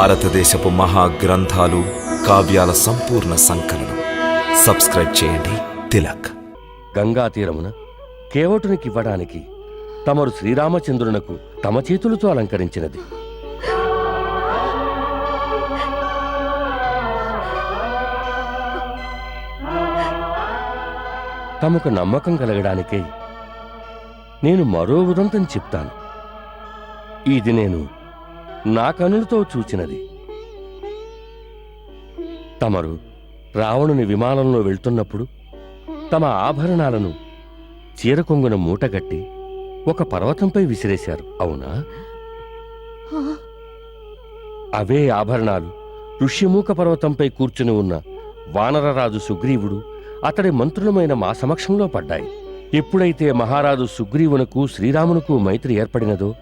భారతదేశపు మహాగ్రంథాలు, కావ్యాల సంపూర్ణ సంకలనం. సబ్స్క్రైబ్ చేయండి తిలక్. గంగా తీరమున కేవటునికివ్వడానికి తమరు శ్రీరామచంద్రునకు తమ చేతులతో అలంకరించినది. తమకు నమ్మకం కలగడానికే నేను మరో ఉదంతం చెప్తాను. ఇది నేను నా కనులతో చూచినది. తమరు రావణుని విమానంలో వెళ్తున్నప్పుడు తమ ఆభరణాలను చీరకొంగున మూటగట్టి ఒక పర్వతంపై విసిరేశారు, అవునా? అవే ఆభరణాలు ఋష్యమూక పర్వతంపై కూర్చుని ఉన్న వానరరాజు సుగ్రీవుడు అతడి మంత్రులమైన మా సమక్షంలో పడ్డాయి. ఎప్పుడైతే మహారాజు సుగ్రీవునకు శ్రీరామునకు మైత్రి ఏర్పడినదో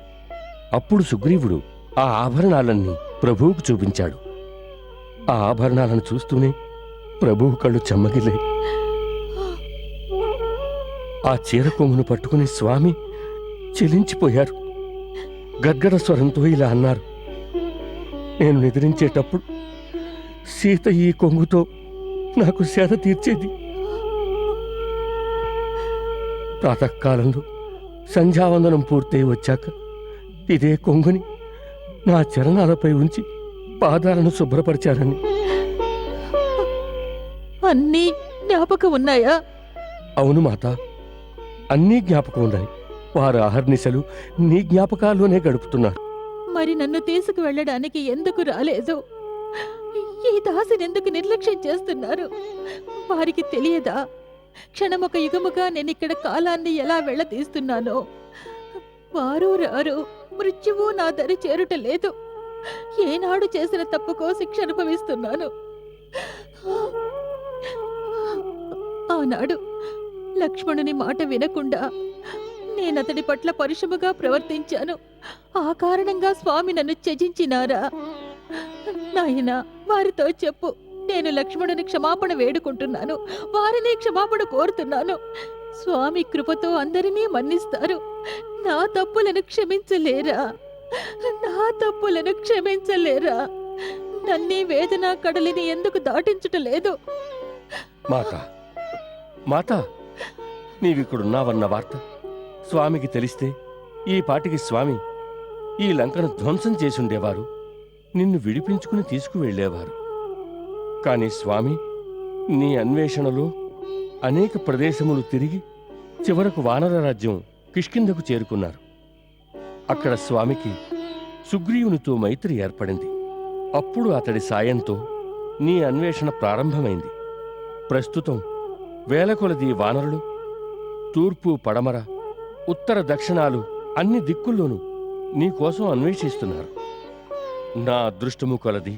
అప్పుడు సుగ్రీవుడు ఆ ఆభరణాలన్నీ ప్రభువుకు చూపించాడు. ఆ ఆభరణాలను చూస్తూనే ప్రభువు కళ్ళు చెమ్మగిల్లాయి. ఆ చీరకొంగును పట్టుకుని స్వామి చెలించిపోయారు. గద్గద స్వరంతో ఇలా అన్నారు: నేను నిద్రించేటప్పుడు సీత ఈ కొంగుతో నాకు సేద తీర్చేది. ప్రాతకాలంలో సంధ్యావందనం పూర్తయి వచ్చాక ఇదే కొంగుని నా చరణాలపై ఉంచి పాదాలను శుభ్రపరిచారని. అన్నీ జ్ఞాపకం ఉన్నాయా? అవును మాత, అన్నీ జ్ఞాపకం ఉన్నాయి. వారు అహర్నిశలు నీ జ్ఞాపకాల్లోనే గడుపుతున్నారు. మరి నన్ను తీసుకువెళ్ళడానికి ఎందుకు రాలేదు? ఈ దాసినెందుకు నిర్లక్ష్యం చేస్తున్నారు? వారికి తెలియదా క్షణమొక యుగముగా నేనిక్కడ కాలాన్ని ఎలా వెళ్ళతీస్తున్నానో? వారు రారు, మృత్యువు నా దరి చేరుట లేదు. ఏనాడు చేసిన తప్పుకో శిక్ష అనుభవిస్తున్నాను. ఆనాడు లక్ష్మణుని మాట వినకుండా నేనతడి పట్ల పరుషముగా ప్రవర్తించాను. ఆ కారణంగా స్వామి నన్ను త్యజించినారా? నాయనా, వారితో చెప్పు, నేను లక్ష్మణుని క్షమాపణ వేడుకుంటున్నాను. వారిని క్షమాపణ కోరుతున్నాను. స్వామి కృపతో అందరినీ మన్నిస్తారు. నా తప్పులను క్షమించలేరా? నా తప్పులను క్షమించలేరా? నన్నీ వేదన కడలిని ఎందుకు దాటించుటలేదు? మాత, మాత, నీవిక్కడున్నావన్న వార్త స్వామికి తెలిస్తే ఈ పాటికి స్వామి ఈ లంకను ధ్వంసం చేసుండేవారు. నిన్ను విడిపించుకుని తీసుకువెళ్లేవారు. కాని స్వామి నీ అన్వేషణలో అనేక ప్రదేశములు తిరిగి చివరకు వానర రాజ్యం కిష్కింధకు చేరుకున్నారు. అక్కడ స్వామికి సుగ్రీవునితో మైత్రి ఏర్పడింది. అప్పుడు అతడి సాయంతో నీ అన్వేషణ ప్రారంభమైంది. ప్రస్తుతం వేల కొలది వానరులు తూర్పు, పడమర, ఉత్తర, దక్షిణాలు అన్ని దిక్కుల్లోనూ నీకోసం అన్వేషిస్తున్నారు. నా అదృష్టము కొలది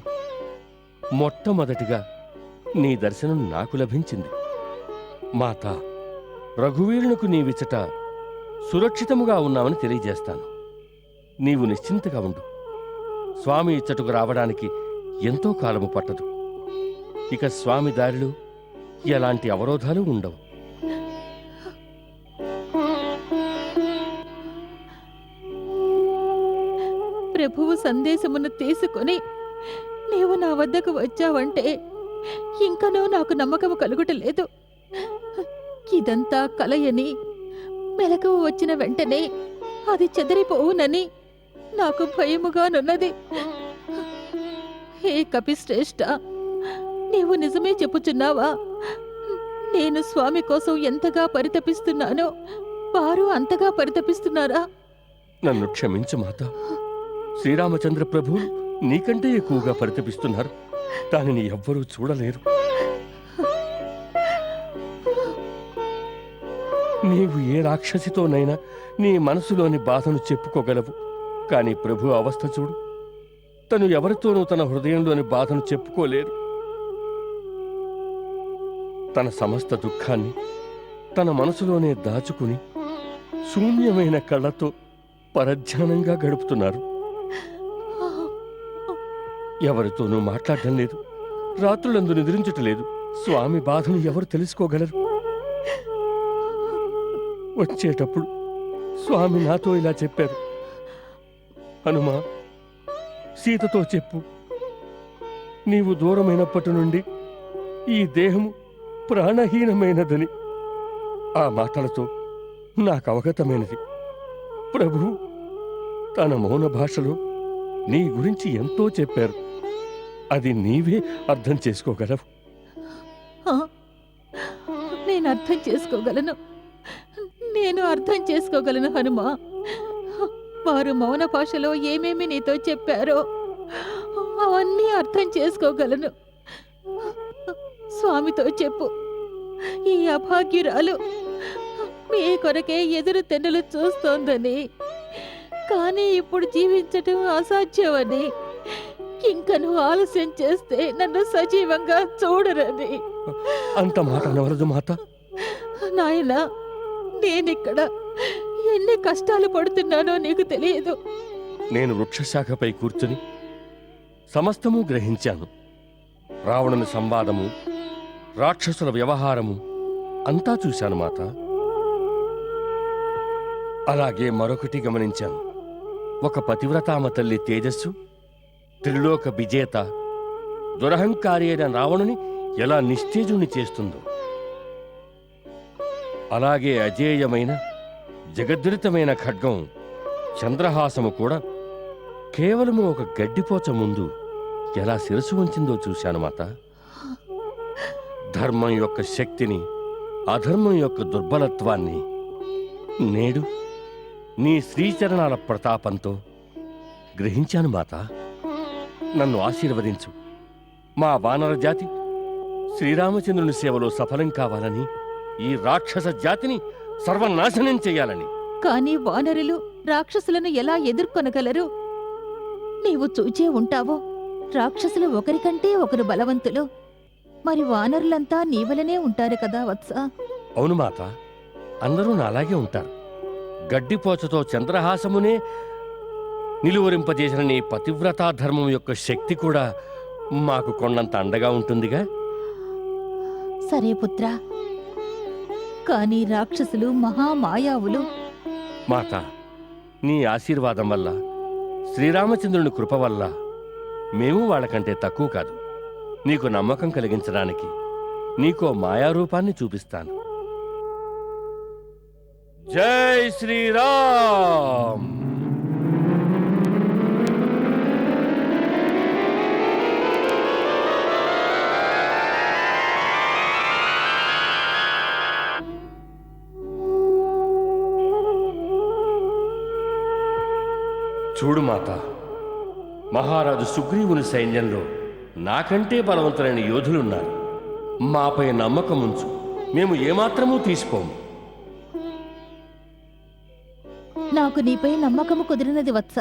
మొట్టమొదటిగా నీ దర్శనం నాకు లభించింది. మాత, రఘువీరునికి నీవిచ్చట సురక్షితముగా ఉన్నామని తెలియజేస్తాను. నీవు నిశ్చింతగా ఉండు. స్వామి ఇచ్చటకు రావడానికి ఎంతో కాలము పట్టదు. ఇక స్వామి దారిలో ఎలాంటి అవరోధాలు ఉండవు. ప్రభువు సందేశమును తీసుకొని నీవు నా వద్దకు వచ్చావంటే ఇంకనూ నాకు నమ్మకము కలుగుటలేదు. ఇదంతా కలయని, మెలకువ వచ్చిన వెంటనే అది చెదిరిపోవునని నాకు భయముగానున్నది. హే కపిశ్రేష్ఠ, నీవు నిజమే చెప్పుచున్నావా? నేను స్వామి కోసం ఎంతగా పరితపిస్తున్నానో వారు అంతగా పరితపిస్తున్నారా? నన్ను క్షమించు మాత. శ్రీరామచంద్ర ప్రభువు నీకంటే ఎక్కువగా పరితపిస్తున్నారు. దానిని ఎవ్వరూ చూడలేరు. నీవు ఏ రాక్షసితోనైనా నీ మనసులోని బాధను చెప్పుకోగలవు. కాని ప్రభు అవస్థ చూడు. తను ఎవరితోనూ తన హృదయంలోని బాధను చెప్పుకోలేరు. తన సమస్త దుఃఖాన్ని తన మనసులోనే దాచుకుని శూన్యమైన కళ్ళతో పరధ్యానంగా గడుపుతున్నారు. ఎవరితోనూ మాట్లాడటం లేదు. రాత్రులందు నిద్రించటలేదు. స్వామి బాధను ఎవరు తెలుసుకోగలరు? వచ్చేటప్పుడు స్వామి నాతో ఇలా చెప్పారు: హనుమా, సీతతో చెప్పు, నీవు దూరమైనప్పటి నుండి ఈ దేహము ప్రాణహీనమైనదని ఆ మాటలతో నాకు అవగతమైనది. ప్రభు తన మౌన భాషలో నీ గురించి ఎంతో చెప్పారు. అది నీవే అర్థం చేసుకోగలవు. ఆ, నేను అర్థం చేసుకోగలను. నేను అర్థం చేసుకోగలను హనుమా. వారు మౌన భాషలో ఏమేమి నీతో చెప్పారో అవన్నీ అర్థం చేసుకోగలను. స్వామితో చెప్పు, ఈ అభాగ్యురాలు మీ కొరకే ఎదురు తెన్నులు చూస్తోందని, కానీ ఇప్పుడు జీవించటం అసాధ్యమని, ఇంకను ఆలస్యం చేస్తే నన్ను సజీవంగా చూడరని. అంత మాట అనవలదు మాత. నాయనా, నేనిక్కడ ఎన్ని కష్టాలు పడుతున్నానో నీకు తెలియదు. నేను వృక్షశాఖపై కూర్చుని సమస్తము గ్రహించాను. రావణుని సంవాదము, రాక్షసుల వ్యవహారము అంతా చూశాను మాత. అలాగే మరొకటి గమనించాను. ఒక పతివ్రతామ తల్లి తేజస్సు, త్రిలోక విజేత, దురహంకారి అయిన రావణుని ఎలా నిస్తేజుని చేస్తుందో, అలాగే అజేయమైన జగద్విరితమైన ఖడ్గం చంద్రహాసము కూడా కేవలము ఒక గడ్డిపోచ ముందు ఎలా శిరసు వంచిందో చూశాను మాత. ధర్మం యొక్క శక్తిని, అధర్మం యొక్క దుర్బలత్వాన్ని నేడు నీ శ్రీచరణాల ప్రతాపంతో గ్రహించాను మాత. నన్ను ఆశీర్వదించు. మా వానర జాతి శ్రీరామచంద్రుని సేవలో సఫలం కావాలని, ఈ రాక్షస జాతిని సర్వనాశనం చేయాలని. కానీ వానరులు రాక్షసులను ఎలా ఎదుర్కొనగలరు? నీవు చూచే ఉంటావో, రాక్షసులు ఒకరికంటే ఒకరు బలవంతులు. మరి వానరులంతా నీవలనే ఉంటారు కదా వత్స. అవును మాత, అందరూ నాలాగే ఉంటారు. గడ్డిపోచతో చంద్రహాసమునే నిలువరింపజేసిన నీ పతివ్రతా ధర్మం యొక్క శక్తి కూడా మాకు కొండంత అండగా ఉంటుందిగా. సరే పుత్ర, కానీ రాక్షసులు మహామాయావులు. మాత, నీ ఆశీర్వాదం వల్ల, శ్రీరామచంద్రుని కృప వల్ల మేము వాళ్ళకంటే తక్కువ కాదు. నీకు నమ్మకం కలిగించడానికి నీకో మాయారూపాన్ని చూపిస్తాను. జై శ్రీరామ్. చూడు మాత, మహారాజు సుగ్రీవుని సైన్యంలో నాకంటే బలవంతులైన యోధులున్నారు. మాపై నమ్మకముంచు, మేము ఏమాత్రమూ తీసిపోము. నాకు నీపై నమ్మకము కుదిరినది వత్స.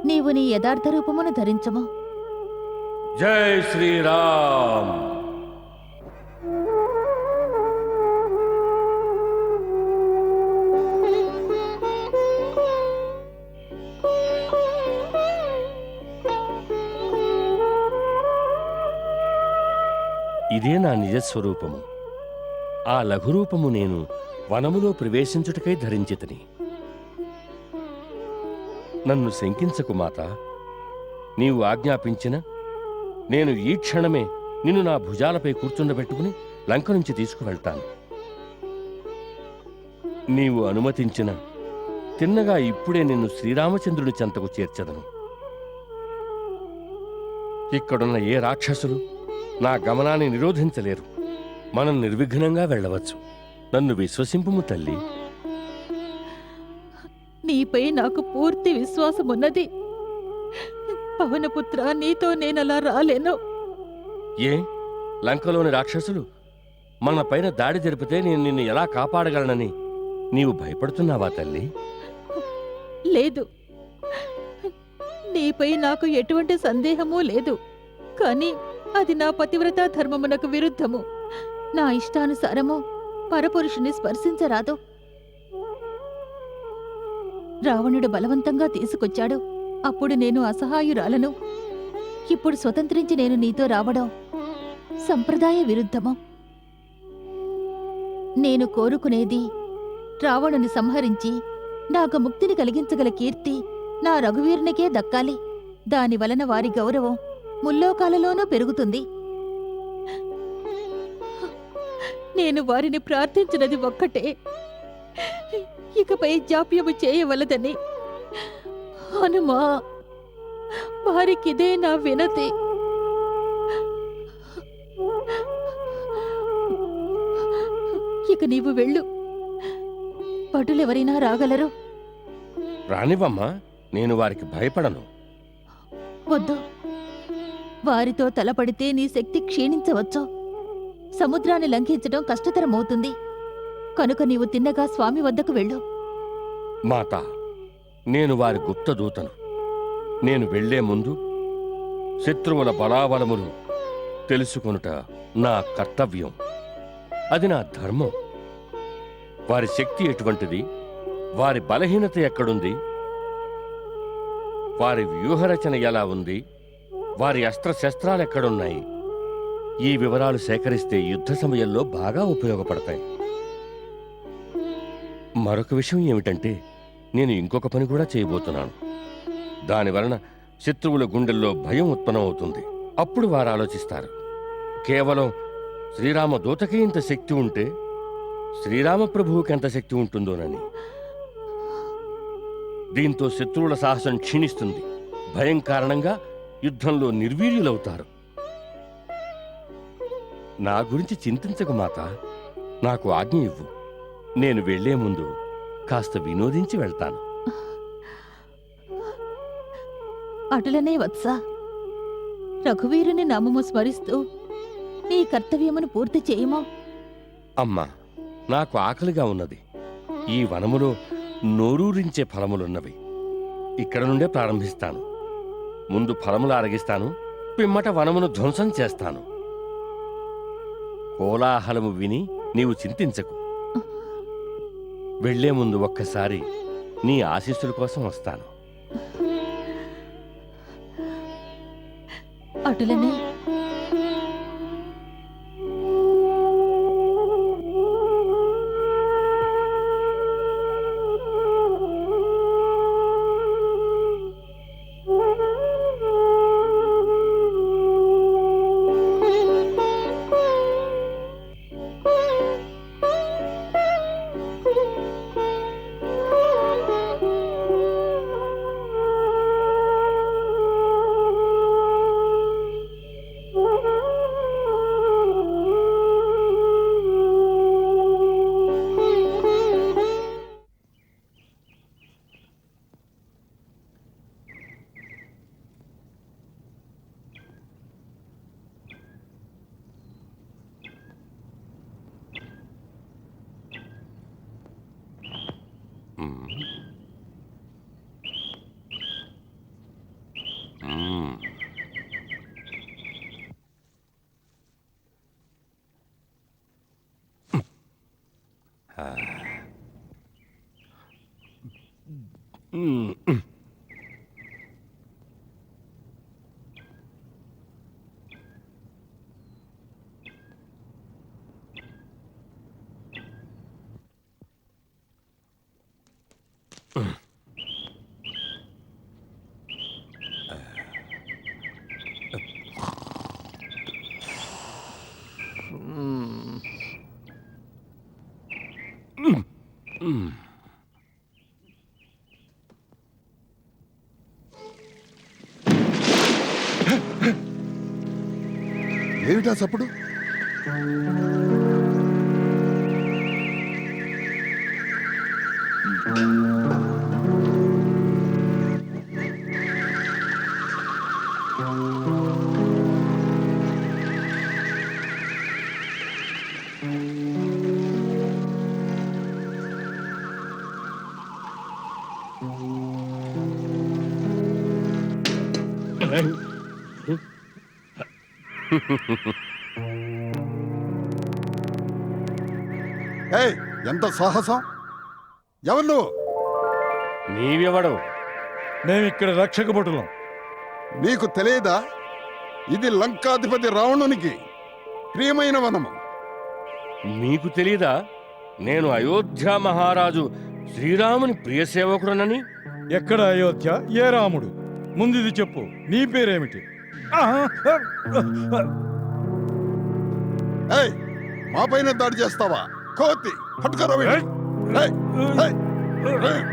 నీవు నీ యథార్థ రూపమును ధరించము. జై శ్రీరామ్. ఇదే నా నిజస్వరూపము. ఆ లఘురూపము నేను వనములో ప్రవేశించుటకై ధరించితిని. నన్ను శంకించకు మాత. నీవు ఆజ్ఞాపించిన నేను ఈ క్షణమే నిన్ను నా భుజాలపై కూర్చుండబెట్టుకుని లంక నుంచి తీసుకువెళ్తాను. నీవు అనుమతించిన తిన్నగా ఇప్పుడే నిన్ను శ్రీరామచంద్రుడి చెంతకు చేర్చదను. ఇక్కడున్న ఏ రాక్షసులు నా గమనాన్ని నిరోధించలేరు. మనం నిర్విఘ్నంగా వెళ్ళవచ్చు. నన్ను విశ్వసింపుము తల్లి. నీపై నాకు పూర్తి విశ్వాసమున్నది. పవనపుత్ర, నీతో నేనలా రాలేను. ఏ లంకలోని రాక్షసులు మన పైన దాడి జరిపితే నేను నిన్ను ఎలా కాపాడగలనని నీవు భయపడుతున్నావా తల్లి? లేదు, నీపై నాకు ఎటువంటి సందేహమూ లేదు. కాని అది నా పతివ్రతా ధర్మమునకు విరుద్ధము. నా ఇష్టానుసారము పరపురుషుని స్పర్శించరాదు. రావణుడు బలవంతంగా తీసుకొచ్చాడు. అప్పుడు నేను అసహాయురాలను. ఇప్పుడు స్వతంత్రించి నేను నీతో రావడం సంప్రదాయ విరుద్ధము. నేను కోరుకునేది రావణుని సంహరించి నాకు ముక్తిని కలిగించగల కీర్తి నా రఘువీరునికే దక్కాలి. దానివలన వారి గౌరవం ముల్లోకాలలోనూ పెరుగుతుంది. నేను వారిని ప్రార్థించినది ఒక్కటే, ఇకపై జాప్యము చేయవలదని. హనుమా, వారికిదే నా వినతి. ఇక నీవు వెళ్ళు. భటులెవరైనా రాగలరు? రానివమ్మా, నేను వారికి భయపడను. వద్దు. వారితో తలపడితే నీ శక్తి క్షీణించవచ్చు. సముద్రాన్ని లంఘించడం కష్టతరమవుతుంది. కనుక నీవు తిన్నగా స్వామి వద్దకు వెళ్ళు. మాత, నేను వారి గుప్తదూతను. నేను వెళ్లే ముందు శత్రువుల బలాబలములు తెలుసుకొనుట నా కర్తవ్యం. అది నా ధర్మం. వారి శక్తి ఎటువంటిది, వారి బలహీనత ఎక్కడుంది, వారి వ్యూహరచన ఎలా ఉంది, వారి అస్త్రశస్త్రాలు ఎక్కడున్నాయి, ఈ వివరాలు సేకరిస్తే యుద్ధ సమయంలో బాగా ఉపయోగపడతాయి. మరొక విషయం ఏమిటంటే, నేను ఇంకొక పని కూడా చేయబోతున్నాను. దానివలన శత్రువుల గుండెల్లో భయం ఉత్పన్నమవుతుంది. అప్పుడు వారు ఆలోచిస్తారు, కేవలం శ్రీరామ దూతకి ఇంత శక్తి ఉంటే శ్రీరామ ప్రభువుకి ఎంత శక్తి ఉంటుందోనని. దీంతో శత్రువుల సాహసం క్షీణిస్తుంది. భయం కారణంగా యుద్ధంలో నిర్వీర్యులవుతారు. నా గురించి చింతించకు మాత. నాకు ఆజ్ఞ ఇవ్వు. నేను వెళ్లే ముందు కాస్త వినోదించి వెళ్తాను. అటులనే వత్స. రఘువీరుని నామము స్మరిస్తూ నీ కర్తవ్యమును పూర్తి చేయమో. అమ్మా, నాకు ఆకలిగా ఉన్నది. ఈ వనములో నోరూరించే ఫలములున్నవి. ఇక్కడ నుండే ప్రారంభిస్తాను. ముందు ఫలములు అరగిస్తాను, పిమ్మట వనమును ధ్వంసం చేస్తాను. కోలాహలము విని నీవు చింతించకు. వెళ్లే ముందు ఒక్కసారి నీ ఆశీస్సుల కోసం వస్తాను. అటులనే. ఏమిటా చప్పుడు? ఏయ్, ఎంత సాహసం! ఎవరు నువ్వు? నీవెవడవు? మేమిక్కడ రక్షక భటులం. నీకు తెలియదా? ఇది లంకాధిపతి రావణునికి ప్రియమైన వనము. మీకు తెలీదా నేను అయోధ్య మహారాజు శ్రీరాముని ప్రియ సేవకుడనని? ఎక్కడ అయోధ్య? ఏ రాముడు? ముందిది చెప్పు. నీ పేరేమిటి? ఏయ్ మా పైన దాడి చేస్తావా కోతి పట్టుకరా వీడిని. ఏయ్, ఏయ్, ఏయ్.